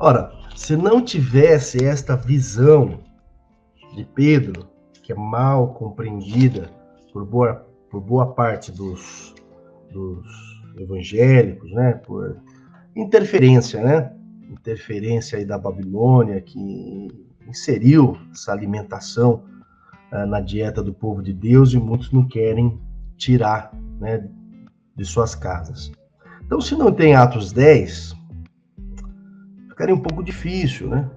Ora, se não tivesse esta visão de Pedro, que é mal compreendida por boa parte dos evangélicos, né, por interferência, né, interferência aí da Babilônia, que inseriu essa alimentação na dieta do povo de Deus, e muitos não querem tirar, né, de suas casas. Então, se não tem Atos 10, ficaria um pouco difícil, né?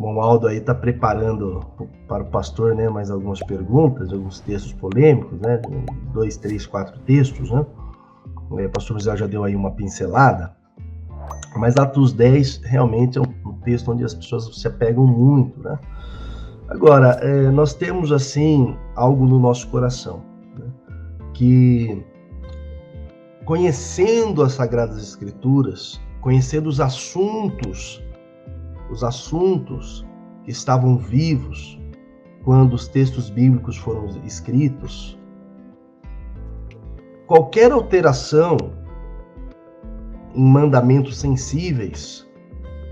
O Aldo aí está preparando para o pastor, né, mais algumas perguntas, alguns textos polêmicos, né? 2, 3, 4 textos, né? O pastor José já deu aí uma pincelada, mas Atos 10 realmente é um texto onde as pessoas se apegam muito, né? Agora, nós temos, assim, algo no nosso coração, né? Que, conhecendo as Sagradas Escrituras, conhecendo os assuntos que estavam vivos quando os textos bíblicos foram escritos, qualquer alteração em mandamentos sensíveis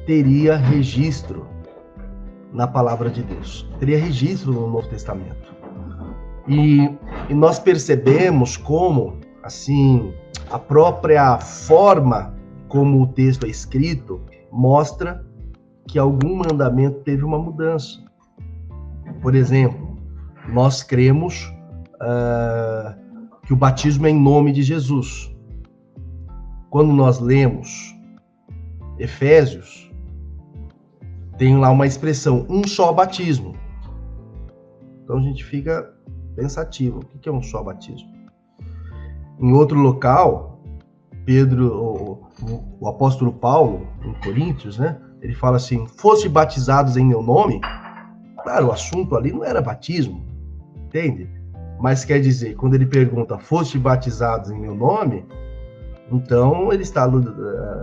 teria registro na palavra de Deus, teria registro no Novo Testamento. E nós percebemos como, assim, a própria forma como o texto é escrito mostra que algum mandamento teve uma mudança. Por exemplo, nós cremos que o batismo é em nome de Jesus. Quando nós lemos Efésios, tem lá uma expressão, um só batismo. Então a gente fica pensativo, o que é um só batismo? Em outro local, o apóstolo Paulo, em Coríntios, né, ele fala assim, foste batizados em meu nome. Claro, o assunto ali não era batismo, entende? Mas quer dizer, quando ele pergunta, foste batizados em meu nome, então ele está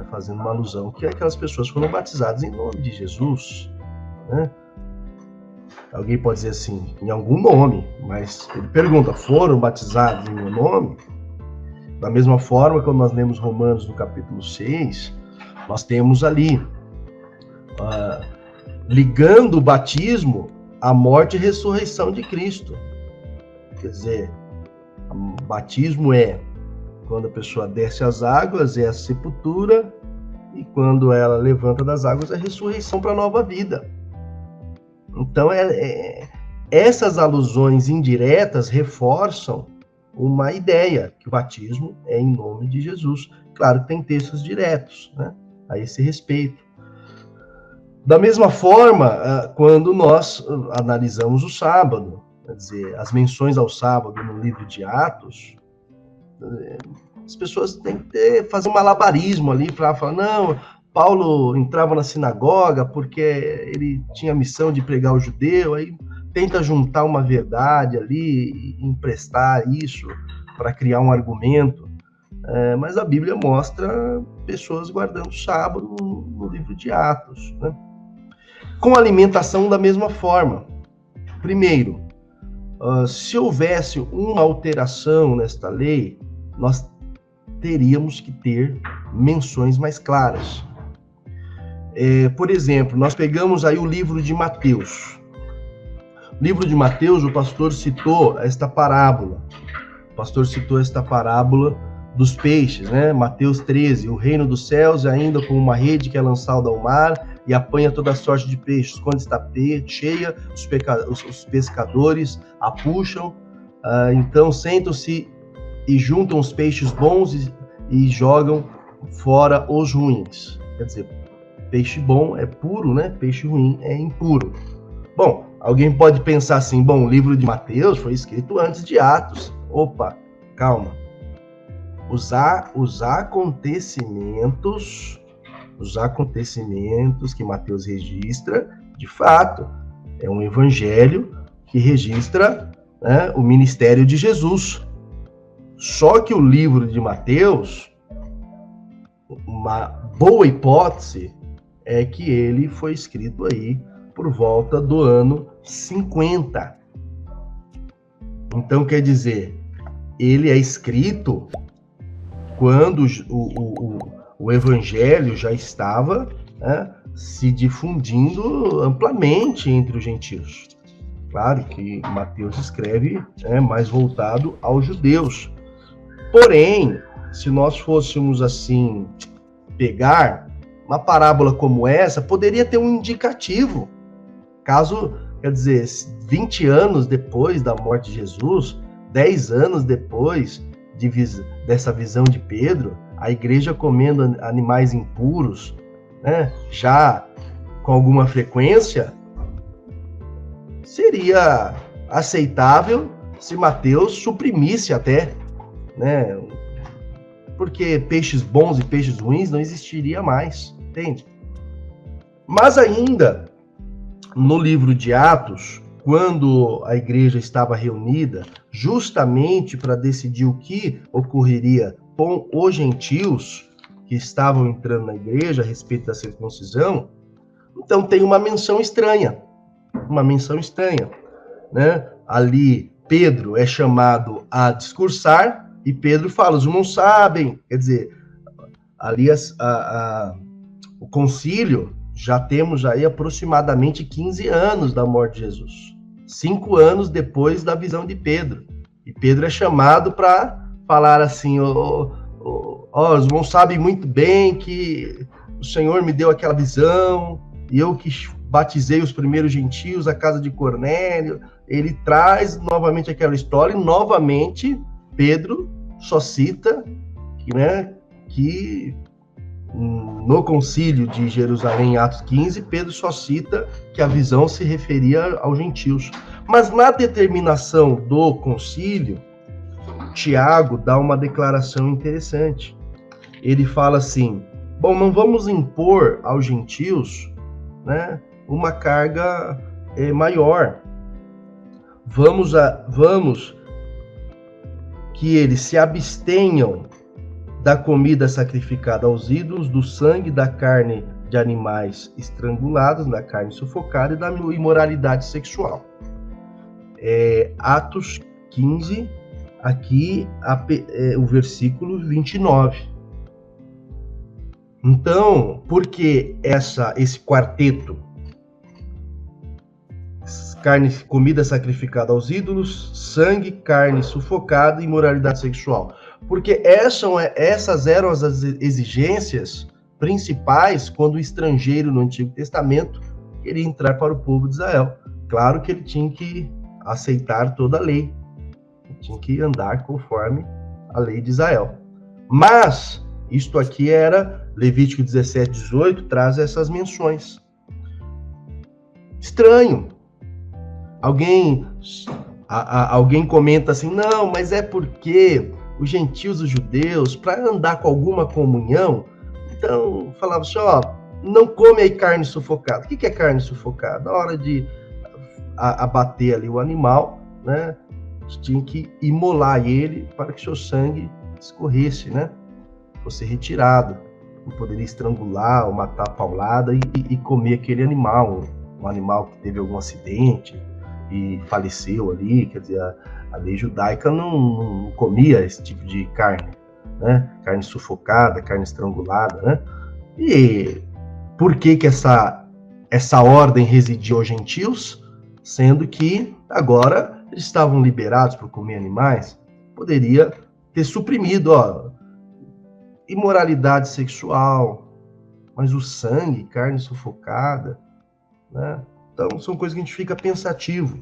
fazendo uma alusão que aquelas pessoas foram batizadas em nome de Jesus, né? Alguém pode dizer assim, em algum nome, mas ele pergunta, foram batizados em meu nome? Da mesma forma, quando nós lemos Romanos no capítulo 6, nós temos ali, ligando o batismo à morte e ressurreição de Cristo. Quer dizer, o batismo é quando a pessoa desce às águas, é a sepultura, e quando ela levanta das águas, é a ressurreição para a nova vida. Então, essas alusões indiretas reforçam uma ideia, que o batismo é em nome de Jesus. Claro que tem textos diretos, né, a esse respeito. Da mesma forma, quando nós analisamos o sábado, quer dizer, as menções ao sábado no livro de Atos, as pessoas têm que fazer um malabarismo ali para falar, não, Paulo entrava na sinagoga porque ele tinha a missão de pregar o judeu, aí tenta juntar uma verdade ali, emprestar isso para criar um argumento, mas a Bíblia mostra pessoas guardando o sábado no livro de Atos, né? Com alimentação da mesma forma. Primeiro, se houvesse uma alteração nesta lei, nós teríamos que ter menções mais claras. Por exemplo, nós pegamos aí o livro de Mateus. O livro de Mateus, o pastor citou esta parábola. O pastor citou esta parábola dos peixes, né? Mateus 13, o reino dos céus é ainda como uma rede que é lançada ao mar e apanha toda sorte de peixes. Quando está cheia, os pescadores a puxam, então sentam-se e juntam os peixes bons e jogam fora os ruins. Quer dizer, peixe bom é puro, né? Peixe ruim é impuro. Bom, alguém pode pensar assim, bom, o livro de Mateus foi escrito antes de Atos. Opa, calma. Os acontecimentos que Mateus registra, de fato, é um evangelho que registra, né, o ministério de Jesus. Só que o livro de Mateus, uma boa hipótese é que ele foi escrito aí por volta do ano 50. Então, quer dizer, ele é escrito quando o o evangelho já estava, né, se difundindo amplamente entre os gentios. Claro que Mateus escreve, mais voltado aos judeus. Porém, se nós fôssemos assim pegar uma parábola como essa, poderia ter um indicativo. Caso, quer dizer, 20 anos depois da morte de Jesus, 10 anos depois dessa visão de Pedro, a igreja comendo animais impuros, né, já com alguma frequência, seria aceitável se Mateus suprimisse até, né, porque peixes bons e peixes ruins não existiria mais, entende? Mas ainda, no livro de Atos, quando a igreja estava reunida, justamente para decidir o que ocorreria com os gentios que estavam entrando na igreja a respeito da circuncisão, então tem uma menção estranha, né? Ali Pedro é chamado a discursar e Pedro fala, os não sabem, quer dizer, ali o concílio, já temos aí aproximadamente 15 anos da morte de Jesus, 5 anos depois da visão de Pedro, e Pedro é chamado para falar assim, os irmãos sabem muito bem que o Senhor me deu aquela visão, e eu que batizei os primeiros gentios, a casa de Cornélio. Ele traz novamente aquela história, e novamente Pedro só cita que no concílio de Jerusalém, em Atos 15, Pedro só cita que a visão se referia aos gentios. Mas na determinação do concílio, Tiago dá uma declaração interessante. Ele fala assim, bom, não vamos impor aos gentios, né, uma carga maior. Vamos que eles se abstenham da comida sacrificada aos ídolos, do sangue, da carne de animais estrangulados, da carne sufocada e da imoralidade sexual. Atos 15, aqui o versículo 29. Então, por que esse quarteto? Comida sacrificada aos ídolos, sangue, carne sufocada e imoralidade sexual. Porque essas eram as exigências principais quando o estrangeiro no Antigo Testamento queria entrar para o povo de Israel. Claro que ele tinha que aceitar toda a lei, ele tinha que andar conforme a lei de Israel. Mas isto aqui era Levítico 17, 18, traz essas menções. Estranho. Alguém comenta assim, não, mas é porque os gentios, os judeus, para andar com alguma comunhão, então falava assim, não come aí carne sufocada. O que é carne sufocada? Na hora de abater ali o animal, né, tinha que imolar ele para que seu sangue escorresse, né, fosse retirado. Não poderia estrangular ou matar a paulada e comer aquele animal, um animal que teve algum acidente e faleceu ali, quer dizer, a lei judaica não comia esse tipo de carne, né? Carne sufocada, carne estrangulada, né? E por que essa ordem residia aos gentios, sendo que agora eles estavam liberados para comer animais? Poderia ter suprimido, imoralidade sexual, mas o sangue, carne sufocada, né? Então, são coisas que a gente fica pensativo.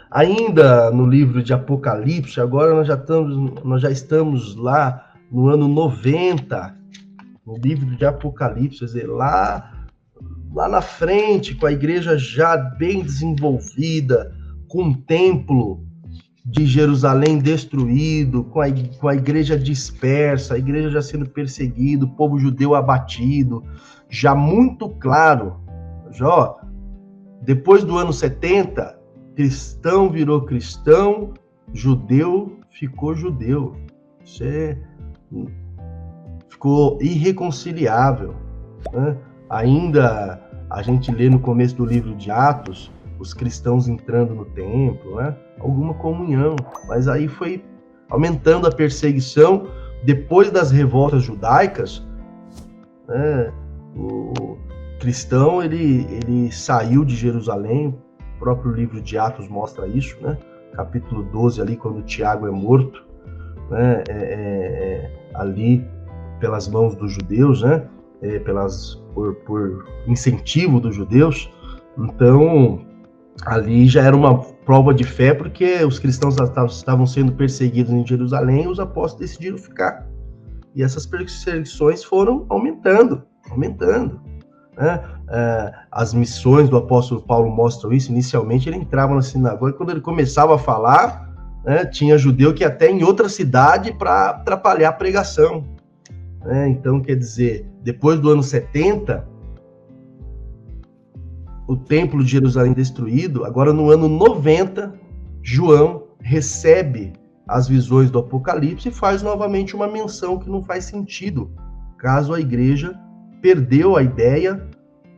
Ainda no livro de Apocalipse, agora nós já estamos lá no ano 90, no livro de Apocalipse, quer dizer, lá na frente, com a igreja já bem desenvolvida, com o templo de Jerusalém destruído, com a igreja dispersa, a igreja já sendo perseguida, o povo judeu abatido, já muito claro, depois do ano 70, cristão virou cristão, judeu ficou judeu. Isso ficou irreconciliável, né? Ainda a gente lê no começo do livro de Atos, os cristãos entrando no templo, né? Alguma comunhão, mas aí foi aumentando a perseguição. Depois das revoltas judaicas, né? O cristão, ele saiu de Jerusalém, o próprio livro de Atos mostra isso, né? Capítulo 12, ali, quando Tiago é morto, né? Ali, pelas mãos dos judeus, né? Por incentivo dos judeus. Então, ali já era uma prova de fé, porque os cristãos estavam sendo perseguidos em Jerusalém e os apóstolos decidiram ficar. E essas perseguições foram aumentando. Né? As missões do apóstolo Paulo mostram isso. Inicialmente ele entrava na sinagoga e quando ele começava a falar, né, tinha judeu que ia até em outra cidade para atrapalhar a pregação. Né? Então, quer dizer, depois do ano 70, o templo de Jerusalém destruído, agora no ano 90, João recebe as visões do Apocalipse e faz novamente uma menção que não faz sentido, caso a igreja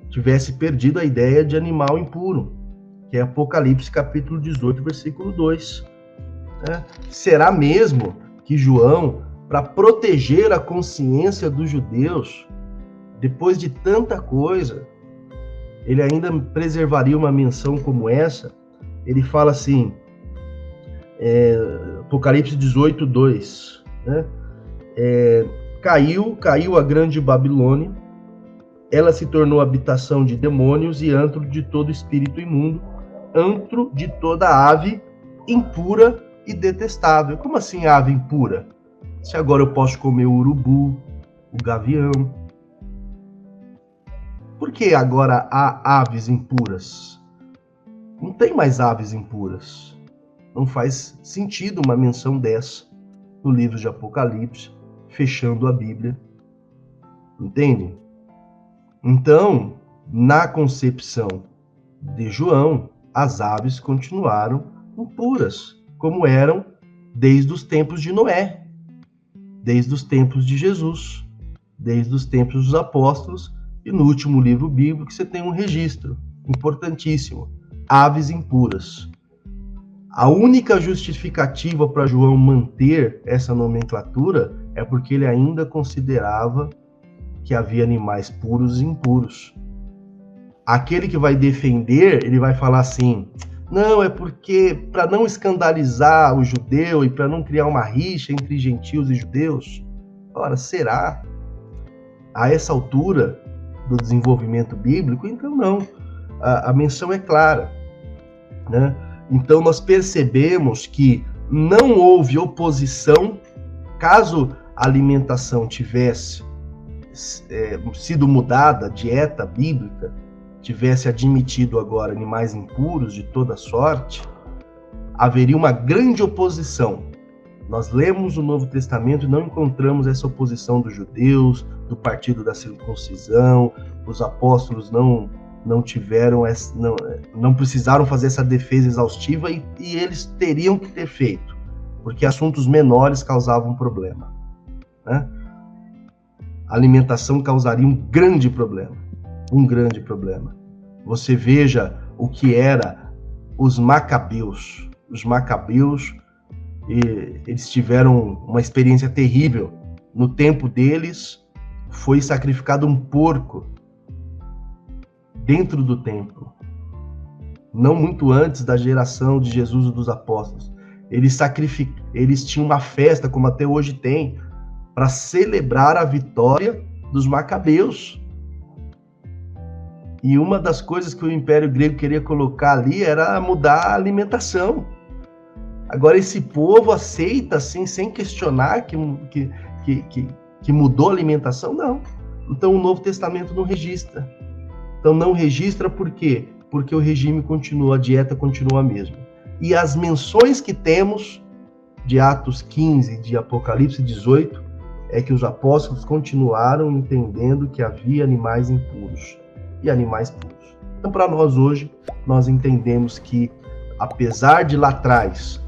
tivesse perdido a ideia de animal impuro, que é Apocalipse capítulo 18, versículo 2. Né? Será mesmo que João, para proteger a consciência dos judeus, depois de tanta coisa, ele ainda preservaria uma menção como essa? Ele fala assim, Apocalipse 18, 2, né? Caiu a grande Babilônia, ela se tornou habitação de demônios e antro de todo espírito imundo, antro de toda ave impura e detestável. Como assim ave impura? Se agora eu posso comer o urubu, o gavião. Por que agora há aves impuras? Não tem mais aves impuras. Não faz sentido uma menção dessa no livro de Apocalipse, fechando a Bíblia. Entende? Então, na concepção de João, as aves continuaram impuras, como eram desde os tempos de Noé, desde os tempos de Jesus, desde os tempos dos apóstolos, e no último livro bíblico você tem um registro importantíssimo, aves impuras. A única justificativa para João manter essa nomenclatura é porque ele ainda considerava que havia animais puros e impuros. Aquele que vai defender, ele vai falar assim, não, é porque para não escandalizar o judeu e para não criar uma rixa entre gentios e judeus. Ora, será? A essa altura do desenvolvimento bíblico? Então não. A menção é clara, né? Então nós percebemos que não houve oposição, caso a alimentação tivesse sido mudada, a dieta bíblica tivesse admitido agora animais impuros de toda sorte, haveria uma grande oposição. Nós lemos o Novo Testamento e não encontramos essa oposição dos judeus, do partido da circuncisão. Os apóstolos não precisaram fazer essa defesa exaustiva e eles teriam que ter feito, porque assuntos menores causavam problema, né? A alimentação causaria um grande problema. Você veja o que era os macabeus. Os macabeus, eles tiveram uma experiência terrível. No tempo deles, foi sacrificado um porco dentro do templo. Não muito antes da geração de Jesus e dos apóstolos. Eles tinham uma festa, como até hoje tem, para celebrar a vitória dos macabeus. E uma das coisas que o Império Grego queria colocar ali era mudar a alimentação. Agora esse povo aceita assim, sem questionar que mudou a alimentação? Não. Então o Novo Testamento não registra. Então não registra por quê? Porque o regime continua, a dieta continua a mesma. E as menções que temos de Atos 15, de Apocalipse 18, é que os apóstolos continuaram entendendo que havia animais impuros e animais puros. Então, para nós hoje, nós entendemos que, apesar de lá atrás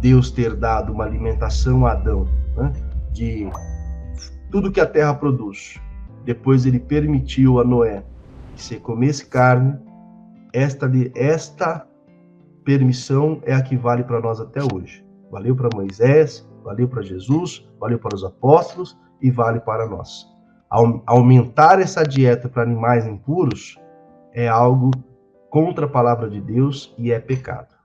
Deus ter dado uma alimentação a Adão, né, de tudo que a terra produz, depois ele permitiu a Noé que se comesse carne, esta permissão é a que vale para nós até hoje. Valeu para Moisés, valeu para Jesus, valeu para os apóstolos e vale para nós. aumentar essa dieta para animais impuros é algo contra a palavra de Deus e é pecado.